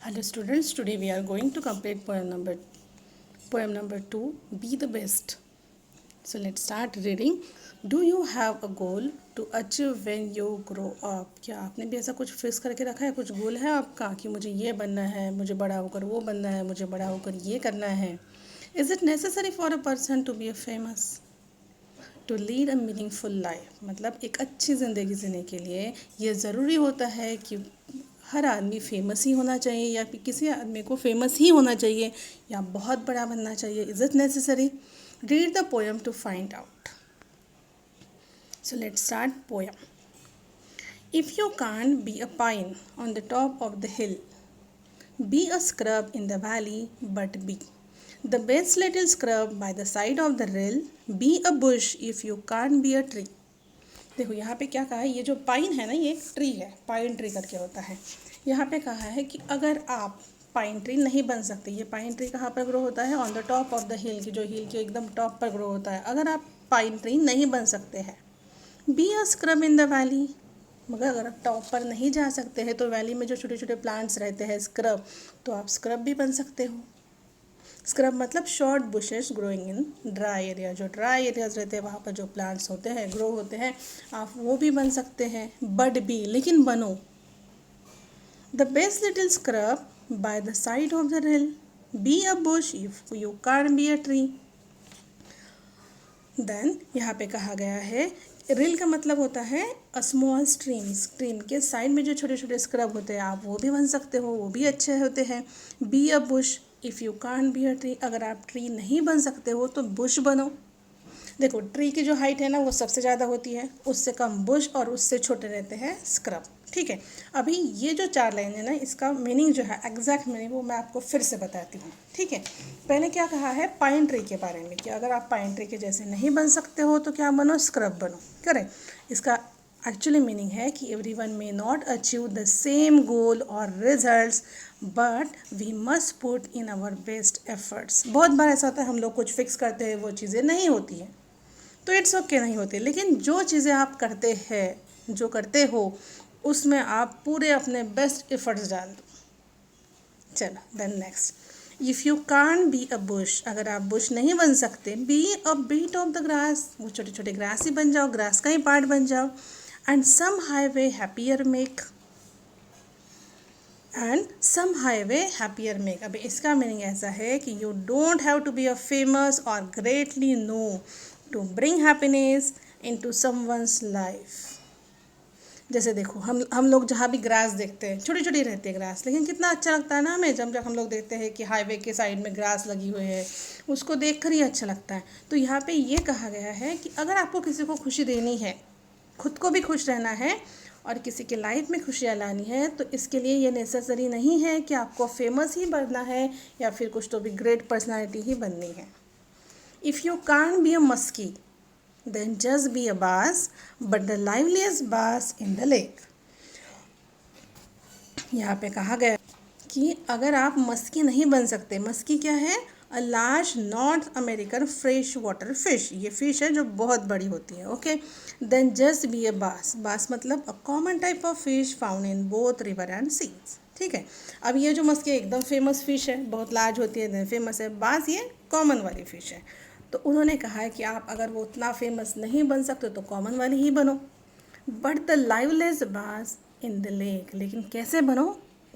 Hello students, today we are going to complete poem number 2, Be the Best. So let's start reading. Do you have a goal to achieve when you grow up? क्या आपने भी ऐसा कुछ fix करके रखा है? कुछ गोल है आपका कि मुझे ये बनना है, मुझे बड़ा होकर वो बनना है, मुझे बड़ा होकर ये करना है? Is it necessary for a person to be a famous? To lead a meaningful life, मतलब एक अच्छी ज़िंदगी जीने के लिए ये ज़रूरी होता है कि हर आदमी फेमस ही होना चाहिए या फिर किसी आदमी को फेमस ही होना चाहिए या बहुत बड़ा बनना चाहिए. Is it necessary? Read the poem to find out. So let's start poem. If you can't be a pine on the top of the hill, be a scrub in the valley, but be the best little scrub by the side of the rill. Be a bush if you can't be a tree. देखो यहाँ पे क्या कहा है, ये जो pine है ना, ये एक ट्री है, पाइन ट्री करके होता है. यहाँ पे कहा है कि अगर आप पाइन ट्री नहीं बन सकते, ये पाइन ट्री कहाँ पर ग्रो होता है? On the top of the हिल, की जो हिल के एकदम टॉप पर ग्रो होता है. अगर आप पाइन ट्री नहीं बन सकते हैं, B a scrub in the valley, मगर अगर आप टॉप पर नहीं जा सकते हैं तो वैली में जो छोटे छोटे प्लांट्स रहते हैं स्क्रब, तो आप स्क्रब भी बन सकते हो. स्क्रब मतलब short bushes growing in dry area, जो ड्राई एरियाज रहते हैं वहाँ पर जो प्लांट्स होते हैं, ग्रो होते हैं, आप वो भी बन सकते हैं. बट बी, लेकिन बनो the best little scrub by the side of the rill. Be a bush if you can be a tree. Then यहाँ पे कहा गया है, रिल का मतलब होता है अ स्मॉल स्ट्रीम. स्ट्रीम के साइड में जो छोटे छोटे स्क्रब होते हैं, आप वो भी बन सकते हो, वो भी अच्छे होते हैं. B a Bush if you can't be a tree, अगर आप ट्री नहीं बन सकते हो तो बुश बनो. देखो ट्री की जो हाइट है ना वो सबसे ज़्यादा होती है, उससे कम बुश और उससे छोटे रहते हैं स्क्रब. ठीक है, अभी ये जो 4 लाइन है ना, इसका मीनिंग जो है, एग्जैक्ट मीनिंग, वो मैं आपको फिर से बताती हूँ. ठीक है, पहले क्या कहा है पाइन ट्री के बारे में कि अगर आप पाइन ट्री के जैसे नहीं बन सकते हो तो क्या बनो? स्क्रब बनो. करेक्ट. इसका एक्चुअली मीनिंग है कि everyone may not achieve the same goal और results, but we must put in our best efforts. बहुत बार ऐसा होता है, हम लोग कुछ फिक्स करते हैं, वो चीज़ें नहीं होती हैं, तो इट्स ओके, नहीं होती, लेकिन जो चीज़ें आप करते हैं, जो करते हो, उसमें आप पूरे अपने बेस्ट एफर्ट्स डाल दो. चलो then next. If you can't be a bush, अगर आप बुश नहीं बन सकते, be a bit of the grass, वो छोटे छोटे ग्रास ही बन जाओ, ग्रास का ही पार्ट बन जाओ. And some highway happier make, and some highway happier make. अब इसका मीनिंग ऐसा है कि you don't have to be a famous और greatly know to bring happiness into someone's life. जैसे देखो हम लोग जहाँ भी ग्रास देखते हैं, छोटी छोटी रहती है ग्रास, लेकिन कितना अच्छा लगता है ना हमें, जब जब हम लोग देखते हैं कि हाईवे के साइड में ग्रास लगी हुई है, उसको देख कर ही अच्छा लगता है. तो यहाँ पे ये कहा गया है कि अगर आपको किसी को खुशी देनी है, खुद को भी खुश रहना है और किसी के लाइफ में खुशियाँ लानी है, तो इसके लिए ये नेसेसरी नहीं है कि आपको फेमस ही बनना है या फिर कुछ तो भी ग्रेट पर्सनालिटी ही बननी है. If you can't be a muskie, then just be a bass, but the liveliest bass in the lake. यहाँ पे कहा गया कि अगर आप मस्की नहीं बन सकते, मस्की क्या है? A large north American fresh water fish, ये फिश है जो बहुत बड़ी होती है. Okay, then just be a bass. Bass मतलब a common type of fish found in both river and seas. ठीक है, अब ये जो मस्की एकदम फेमस फिश है, बहुत लार्ज होती है, फेमस है. बास ये कॉमन वाली फिश है. तो उन्होंने कहा है कि आप अगर वो उतना फेमस नहीं बन सकते तो कॉमन वाली ही बनो. बट द लाइवलेस बास इन द लेक, लेकिन कैसे बनो?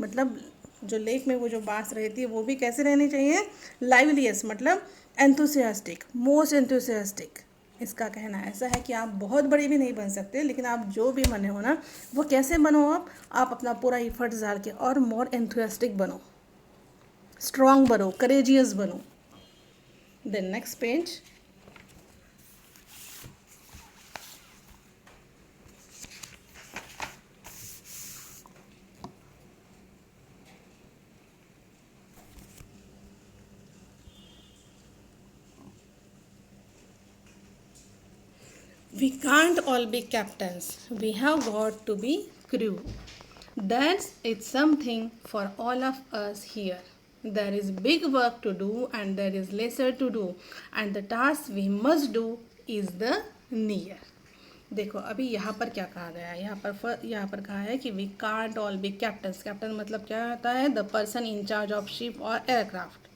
मतलब जो लेक में वो जो बास रहती है वो भी कैसे रहनी चाहिए? लाइवलियस मतलब एंथुसियास्टिक, मोस्ट एंथुसियास्टिक. इसका कहना ऐसा है कि आप बहुत बड़े भी नहीं बन सकते, लेकिन आप जो भी बने हो ना, वो कैसे बनो? आप अपना पूरा एफर्ट्स डाल के और मोर एंथुसियास्टिक बनो, स्ट्रॉन्ग बनो, करेजियस बनो. Then next page. We can't all be captains. We have got to be crew. That's it's something for all of us here. There is big work to do and there is lesser to do, and the task we must do is the near. देखो अभी यहाँ पर क्या कहा गया है, यहाँ पर कहा है कि we can't all be captains. Captain मतलब क्या होता है, the person in charge of ship और एयरक्राफ्ट।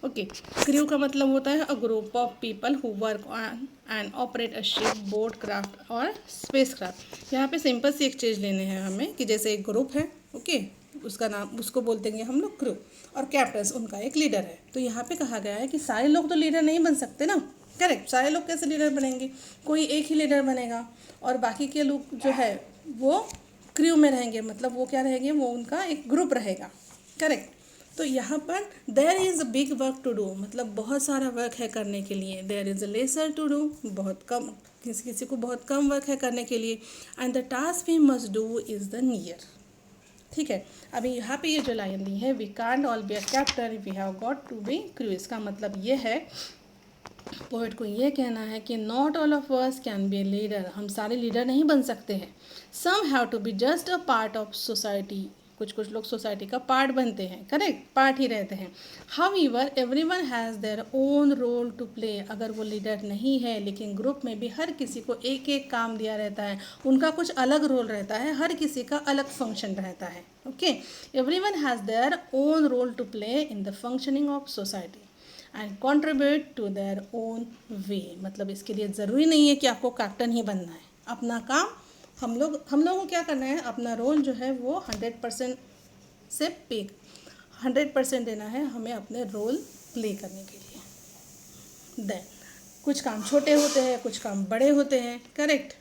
ओके, क्रू का मतलब होता है a group of people who work on and operate a ship, boat, craft और स्पेस क्राफ्ट। यहाँ पे सिंपल सी एक चीज़ लेने हैं हमें कि जैसे एक ग्रुप है, ओके, उसका नाम, उसको बोलते हैं हम लोग क्रू, और कैप्टन उनका एक लीडर है। तो यहाँ पे कहा गया है कि सारे लोग तो लीडर नहीं बन सकते ना, करेक्ट, सारे लोग कैसे लीडर बनेंगे, कोई एक ही लीडर बनेगा और बाकी के लोग जो है वो क्रू में रहेंगे, मतलब वो क्या रहेंगे, वो उनका एक ग्रुप रहेगा, करेक्ट। तो यहाँ पर there is a big work to do, मतलब बहुत सारा वर्क है करने के लिए। There is a lesser to do, बहुत कम, किसी किसी को बहुत कम वर्क है करने के लिए। And the task we must do is the near. ठीक है, अभी यहाँ पे ये जो लाइन दी है, we can't all be a captain, we have got to be crew, इसका मतलब ये है, पोइट को ये कहना है कि not all of us can be a leader, हम सारे लीडर नहीं बन सकते हैं। Some have to be just a part of society, कुछ कुछ लोग सोसाइटी का पार्ट बनते हैं, करेक्ट, पार्ट ही रहते हैं। However everyone has their own role to play, अगर वो लीडर नहीं है लेकिन ग्रुप में भी हर किसी को एक एक काम दिया रहता है, उनका कुछ अलग रोल रहता है, हर किसी का अलग फंक्शन रहता है। Okay, everyone has their own role to play in the functioning of society and contribute to their own way, मतलब इसके लिए ज़रूरी नहीं है कि आपको कैप्टन ही बनना है। अपना काम हम लोगों को क्या करना है, अपना रोल जो है वो 100% से 100% देना है हमें अपने रोल प्ले करने के लिए। देन कुछ काम छोटे होते हैं, कुछ काम बड़े होते हैं, करेक्ट।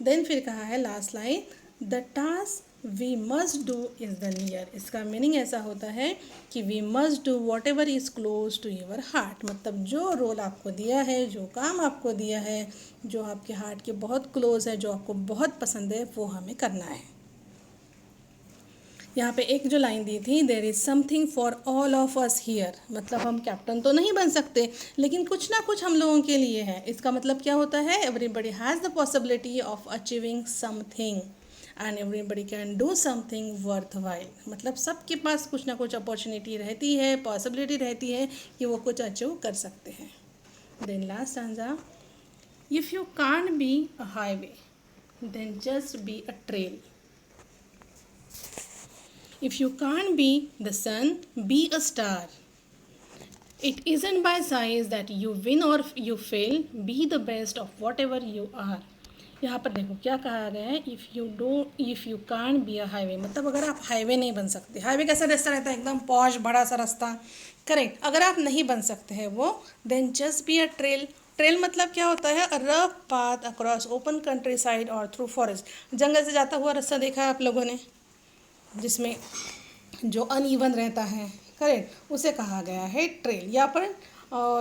देन फिर कहा है last line, the task we must do is the near, इसका मीनिंग ऐसा होता है कि we must do whatever is close to your heart, मतलब जो रोल आपको दिया है, जो काम आपको दिया है, जो आपके हार्ट के बहुत क्लोज है, जो आपको बहुत पसंद है, वो हमें करना है। यहाँ पे एक जो लाइन दी थी, there is something for all of us here, मतलब हम कैप्टन तो नहीं बन सकते लेकिन कुछ ना कुछ हम लोगों के लिए है। इसका मतलब क्या होता है, everybody has the possibility of achieving something and everybody can do something worth while, मतलब सबके पास कुछ ना कुछ अपॉर्चुनिटी रहती है, पॉसिबिलिटी रहती है कि वो कुछ अचीव कर सकते हैं। Then last answer, if you can't be a highway then just be a trail. If you can't be the sun, be a star. It isn't by size that you win or you fail. Be the best of whatever you are. यहाँ पर देखो क्या कहा गया है, if you can't be a highway, मतलब अगर आप हाईवे नहीं बन सकते, हाईवे कैसा रास्ता रहता है, एकदम पॉश बड़ा सा रास्ता, करेक्ट, अगर आप नहीं बन सकते हैं वो, then just be a trail. Trail मतलब क्या होता है, a rough path across open countryside और थ्रू फॉरेस्ट, जंगल से जाता हुआ रास्ता देखा है आप लोगों ने, जिसमें जो अनइवन रहता है, करेक्ट, उसे कहा गया है ट्रेल। या पर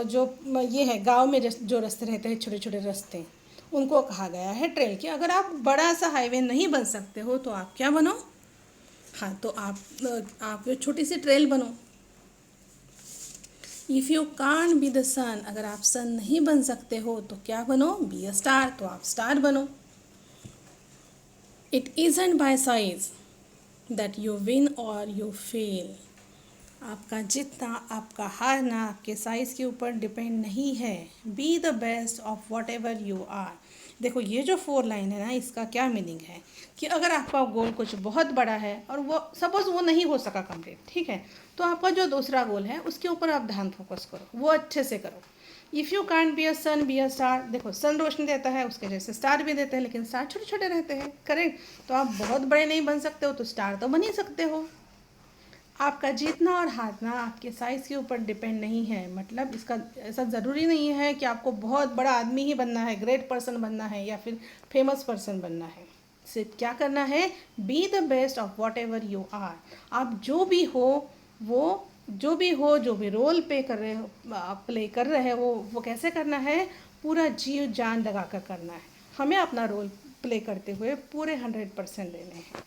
जो ये है गांव में जो रास्ते रहते हैं, छोटे छोटे रास्ते, उनको कहा गया है ट्रेल। कि अगर आप बड़ा सा हाईवे नहीं बन सकते हो तो आप क्या बनो, हाँ, तो आप छोटी सी ट्रेल बनो। If you can't be the sun, अगर आप सन नहीं बन सकते हो तो क्या बनो, बी अ स्टार, तो आप स्टार बनो। It isn't bye size that you win और यू फेल, आपका जीतना, आपका हारना आपके साइज़ के ऊपर डिपेंड नहीं है। Be the best of whatever you are. देखो ये जो 4 लाइन है ना, इसका क्या मीनिंग है कि अगर आपका गोल कुछ बहुत बड़ा है और वो सपोज़ वो नहीं हो सका कंप्लीट, ठीक है, तो आपका जो दूसरा गोल है उसके ऊपर आप ध्यान फोकस करो, वो अच्छे से करो। If you can't be a sun, be a star. देखो सन रोशनी देता है, उसके जैसे स्टार भी देते हैं, लेकिन स्टार छोटे छोटे रहते हैं, करेक्ट। तो आप बहुत बड़े नहीं बन सकते हो, तो स्टार तो बन ही सकते हो। आपका जीतना और हारना आपके साइज़ के ऊपर डिपेंड नहीं है, मतलब इसका ऐसा ज़रूरी नहीं है कि आपको बहुत बड़ा आदमी ही बनना है, ग्रेट पर्सन बनना है या फिर फेमस पर्सन बनना है। सिर्फ क्या करना है, be the best of whatever you are. आप जो भी हो, जो भी रोल प्ले कर रहे हो, वो कैसे करना है, पूरा जीव जान लगा कर करना है। हमें अपना रोल प्ले करते हुए पूरे 100% देने हैं।